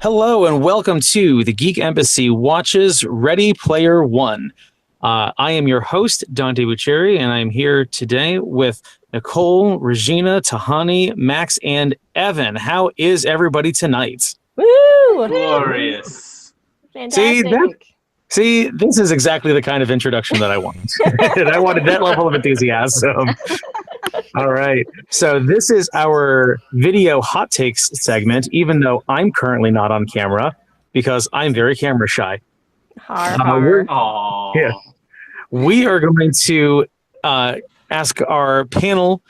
Hello and welcome to the Geek Embassy Watches Ready Player One. I am your host, Dante Bucheri, and I'm here today with Nicole, Regina, Tahani, Max, and Evan. How is everybody tonight? Woo! Glorious. Fantastic. See, this is exactly the kind of introduction that I wanted. And I wanted that level of enthusiasm. All right. So this is our video hot takes segment, even though I'm currently not on camera because I'm very camera shy. We are going to ask our panel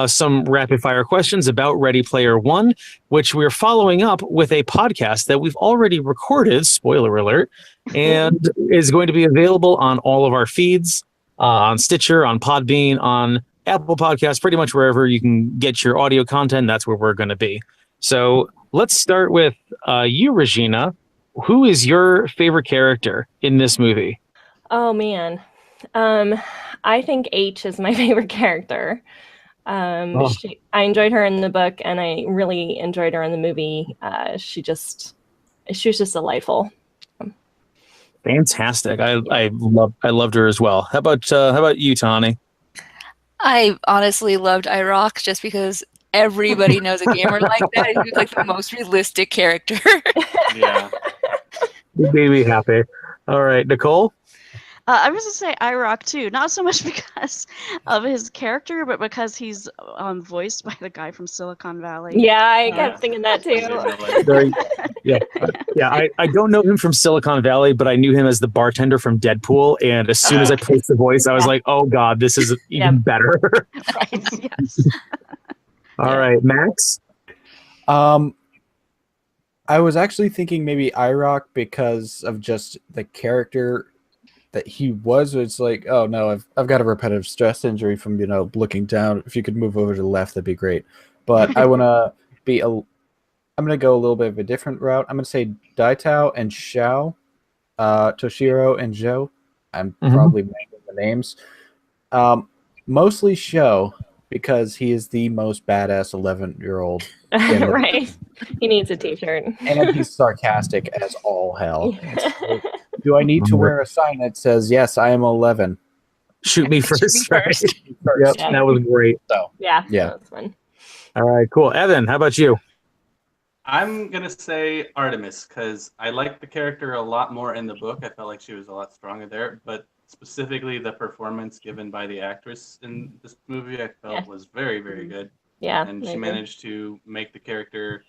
some rapid fire questions about Ready Player One, which we're following up with a podcast that we've already recorded, spoiler alert, and is going to be available on all of our feeds, on Stitcher, on Podbean, on Apple Podcasts, pretty much wherever you can get your audio content, that's where we're going to be. So let's start with you, Regina. Who is your favorite character in this movie? Oh, man. I think H is my favorite character. I enjoyed her in the book, and I really enjoyed her in the movie. She was just delightful. Fantastic. I loved her as well. How about you, Tahani? I honestly loved Irock just because everybody knows a gamer like that. He's like the most realistic character. Yeah. You made me happy. All right, Nicole? I was going to say Irock too, not so much because of his character, but because he's voiced by the guy from Silicon Valley. Yeah, I kept thinking that too. I don't know him from Silicon Valley, but I knew him as the bartender from Deadpool, and as soon as I placed the voice, I was like, oh god, this is even better. Right, yes. All right, Max? I was actually thinking maybe Irock because of just the character that he was. It's like, oh no, I've got a repetitive stress injury from looking down. If you could move over to the left, that'd be great. But I'm gonna go a little bit of a different route. I'm gonna say Daitao and Xiao, Toshiro and Zhou. I'm probably making the names. Mostly Xiao because he is the most badass 11-year-old. Right. He needs a t-shirt. And he's sarcastic as all hell. Do I need to wear a sign that says, yes, I am 11? Shoot me first. Shoot me first. Yep, Yeah. that was great. So, Yeah, Yeah. that's fun. All right, cool. Evan, how about you? I'm going to say Artemis because I liked the character a lot more in the book. I felt like she was a lot stronger there, but specifically the performance given by the actress in this movie I felt was very, very good. Yeah. And she managed to make the character...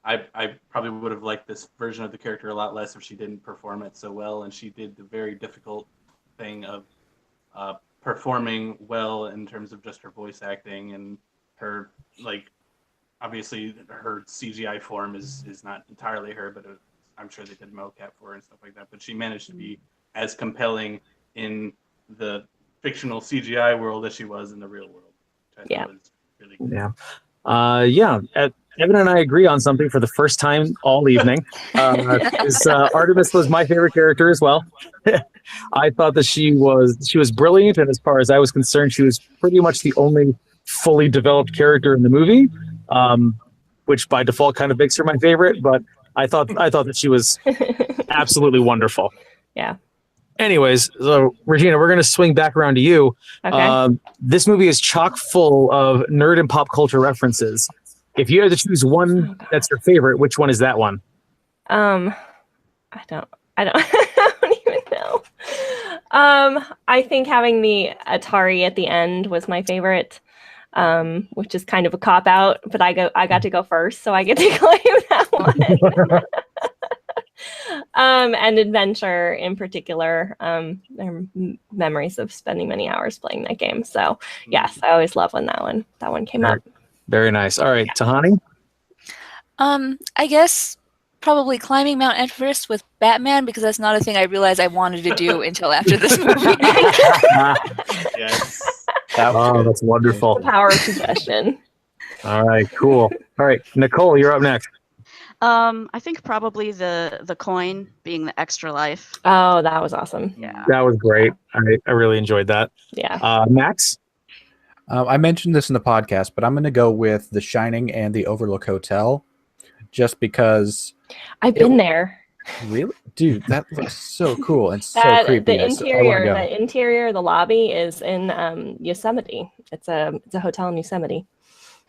I probably would have liked this version of the character a lot less if she didn't perform it so well, and she did the very difficult thing of performing well in terms of just her voice acting and her, obviously her CGI form is not entirely her, but I'm sure they did mocap for her and stuff like that, but she managed to be as compelling in the fictional CGI world as she was in the real world, which I thought was really cool. Evan and I agree on something for the first time all evening. Artemis was my favorite character as well. I thought that she was brilliant, and as far as I was concerned, she was pretty much the only fully developed character in the movie, which by default kind of makes her my favorite. But I thought that she was absolutely wonderful. Yeah. Anyways, so Regina, we're going to swing back around to you. Okay. This movie is chock full of nerd and pop culture references. If you had to choose one that's your favorite, which one is that one? I don't I don't even know. I think having the Atari at the end was my favorite, which is kind of a cop out, but I got to go first, so I get to claim that one. And adventure in particular, there are memories of spending many hours playing that game. So yes, I always love when that one came up. Very nice. All right, Tahani? I guess probably climbing Mount Everest with Batman, because that's not a thing I realized I wanted to do until after this movie. Yes. That's wonderful. The power of suggestion. All right, cool. All right, Nicole, you're up next. I think probably the coin being the extra life. Oh, that was awesome. Yeah. That was great. I really enjoyed that. Yeah. Max? I mentioned this in the podcast, but I'm going to go with The Shining and the Overlook Hotel, just because I've been there. Really, dude, that looks so cool and so That creepy. the I want to go. interior, the lobby is in Yosemite. It's a hotel in Yosemite.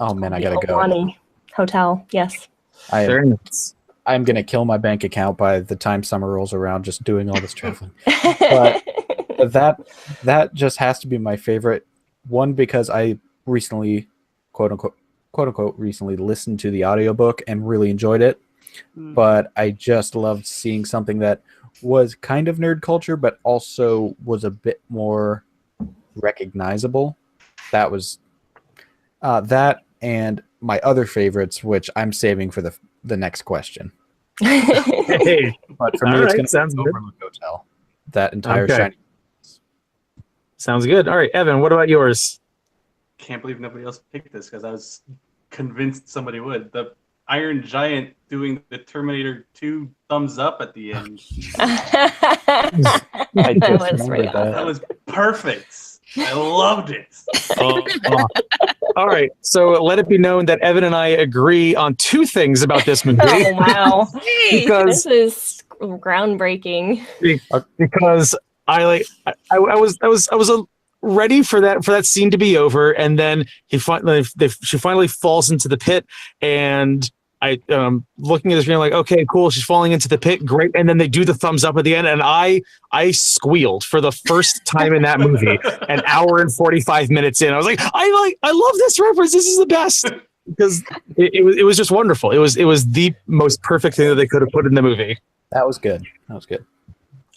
Oh man, I The gotta go. Awani Hotel. Yes. Very nice. I'm gonna kill my bank account by the time summer rolls around, just doing all this traveling. But that just has to be my favorite one because I recently, quote unquote, recently listened to the audiobook and really enjoyed it. But I just loved seeing something that was kind of nerd culture, but also was a bit more recognizable. That was that, and my other favorites, which I'm saving for the next question. Hey, But for All me, it's right, going to sounds be good. Overlook Hotel. That entire Okay. shiny. sounds good. All right, Evan, what about yours? Can't believe nobody else picked this because I was convinced somebody would. The Iron Giant doing the Terminator 2 thumbs up at the end. I That just was remembered pretty that. That awesome. was perfect. I loved it. All right, so let it be known that Evan and I agree on two things about this movie. Oh wow. Hey, because This is groundbreaking. because I was ready for that scene to be over, and then she finally falls into the pit, and I looking at the screen like, okay, cool, she's falling into the pit, great, and then they do the thumbs up at the end, and I squealed for the first time in that movie, an hour and 45 minutes in. I was like, I love this reference. This is the best. Because it was just wonderful. It was the most perfect thing that they could have put in the movie. That was good. That was good.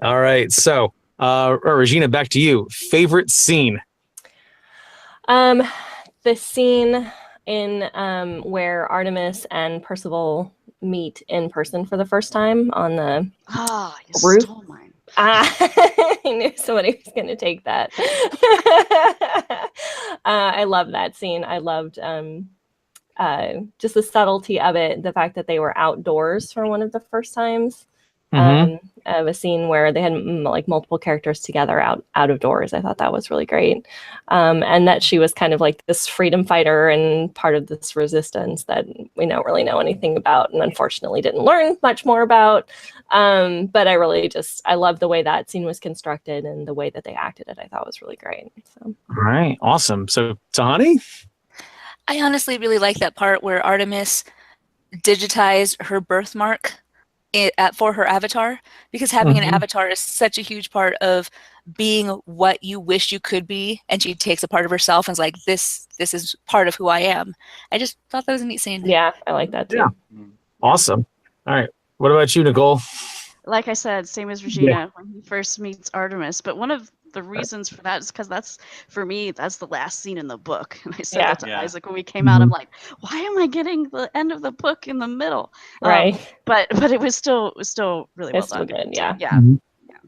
All right, so Regina, back to you. Favorite scene? The scene in where Artemis and Percival meet in person for the first time on the You Ruth? stole mine. I knew somebody was going to take that. I love that scene. I loved just the subtlety of it, the fact that they were outdoors for one of the first times. Of a scene where they had like multiple characters together out of doors. I thought that was really great. And that she was kind of like this freedom fighter and part of this resistance that we don't really know anything about and unfortunately didn't learn much more about. But I love the way that scene was constructed and the way that they acted it. I thought was really great. So. All right, awesome. So Tahani? I honestly really like that part where Artemis digitized her birthmark for her avatar, because having an avatar is such a huge part of being what you wish you could be, and she takes a part of herself and is like, this is part of who I am. I just thought that was a neat scene. Yeah, I like that too. Yeah. Awesome. All right. What about you, Nicole? Like I said, same as Regina when he first meets Artemis. But one of the reasons for that is because that's the last scene in the book. And I said that to Isaac when we came out. I'm like, why am I getting the end of the book in the middle? Right. But it was still really well It's still done. good, yeah. Yeah.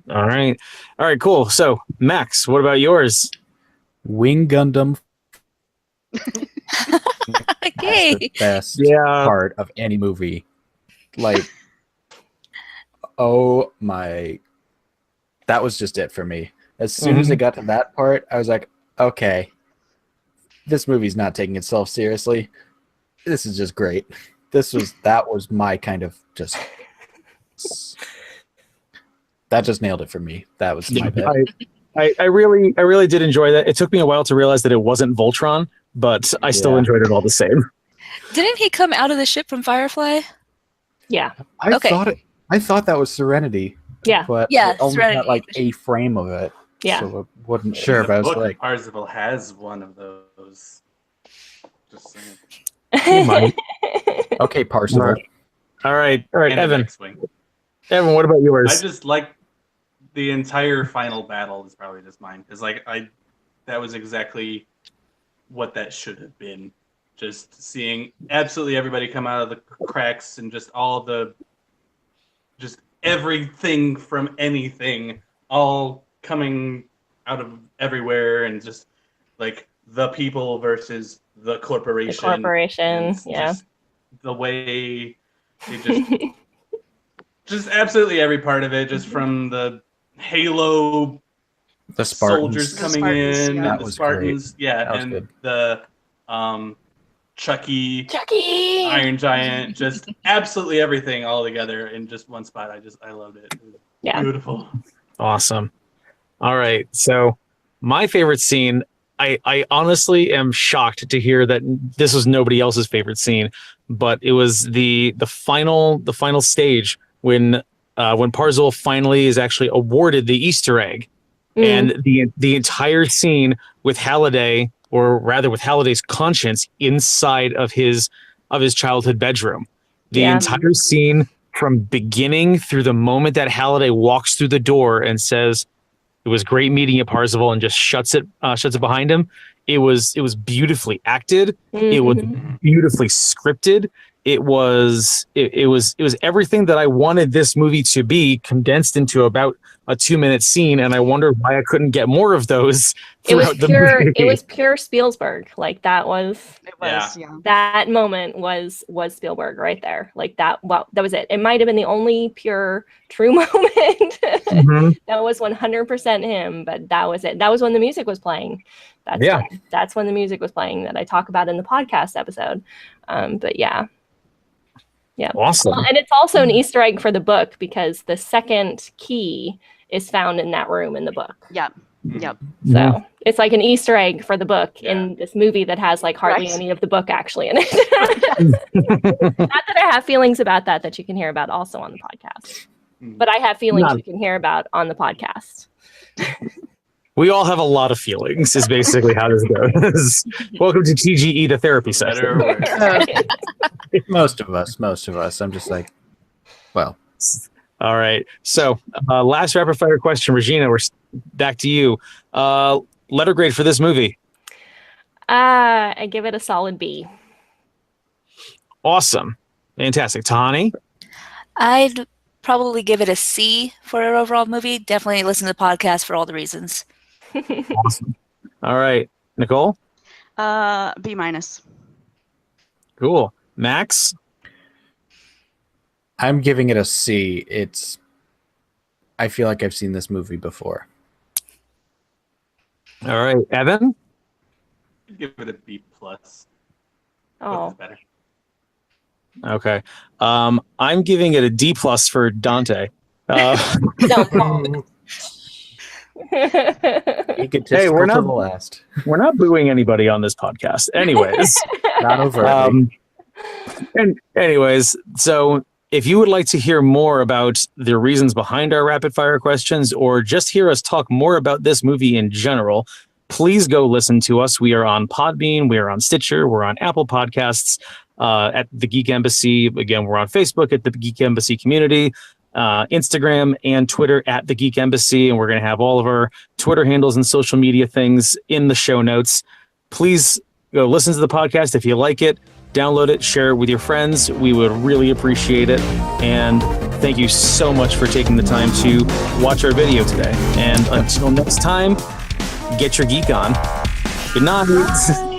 All right, cool. So Max, what about yours? Wing Gundam. Okay. The best Yeah. part of any movie. Like, oh my, that was just it for me. As soon as it got to that part, I was like, okay, this movie's not taking itself seriously. This is just great. That was my kind of just, that just nailed it for me. That was my bit. I really did enjoy that. It took me a while to realize that it wasn't Voltron, but I still enjoyed it all the same. Didn't he come out of the ship from Firefly? Yeah. I thought that was Serenity. Yeah. But Yeah, I only Serenity. got like a frame of it. Yeah. So I wasn't sure, but I was book, like, Parzival has one of those. Just saying. okay, Parzival. All right, And an Evan. X-Wing. Evan, what about I yours? just like the entire final battle is probably just mine because that was exactly what that should have been. Just seeing absolutely everybody come out of the cracks and just everything from anything all coming out of everywhere and just like the people versus the corporation. The corporation, and just the way it just absolutely every part of it, just from the Halo The Spartans. soldiers coming Spartans, in, yeah. and That the was Spartans, great. That was and good. the Chucky, Chucky. Iron Giant, just absolutely everything all together in just one spot. I loved it. It was beautiful. Awesome. All right. So my favorite scene, I honestly am shocked to hear that this was nobody else's favorite scene, but it was the final stage when Parzival finally is actually awarded the Easter egg. And the entire scene with Halliday, or rather with Halliday's conscience inside of his childhood bedroom. The entire scene from beginning through the moment that Halliday walks through the door and says, "It was great meeting you, Parzival," and just shuts it behind him. It was beautifully acted. It was beautifully scripted. It was everything that I wanted this movie to be, condensed into about a 2-minute scene, and I wonder why I couldn't get more of those throughout the movie. It was pure Spielberg. Like that was Yeah. that moment was Spielberg right there. Like that was it. It might have been the only pure true moment. That was 100% him, but that was it. That was when the music was playing. That's when the music was playing that I talk about in the podcast episode. But yeah. Awesome. And it's also an Easter egg for the book because the second key is found in that room in the book. Yep. So it's like an Easter egg for the book in this movie that has like hardly any of the book actually in it. Not that I have feelings about that you can hear about also on the podcast, but I have feelings you can hear about on the podcast. We all have a lot of feelings, is basically how this goes. Welcome to TGE, the therapy session. Most of us. I'm just like, well. All right. So, last rapid fire question, Regina. We're back to you. Letter grade for this movie. I give it a solid B. Awesome. Fantastic. Tahani? I'd probably give it a C for an overall movie. Definitely listen to the podcast for all the reasons. Awesome. All right. Nicole? B-. Cool. Max? I'm giving it a C. I feel like I've seen this movie before. All right. Evan? I'd give it a B+. Oh. Better. Okay. I'm giving it a D+ for Dante. Hey, we're not the last. We're not booing anybody on this podcast. Anyways. Not over. And anyways, so if you would like to hear more about the reasons behind our rapid fire questions, or just hear us talk more about this movie in general, please go listen to us. We are on Podbean, we are on Stitcher, we're on Apple Podcasts, at the Geek Embassy. Again, we're on Facebook at the Geek Embassy community, Instagram and Twitter at the Geek Embassy, and we're going to have all of our Twitter handles and social media things in the show notes. Please go listen to the podcast if you like it. Download it, share it with your friends. We would really appreciate it. And thank you so much for taking the time to watch our video today. And until next time, get your geek on. Good night.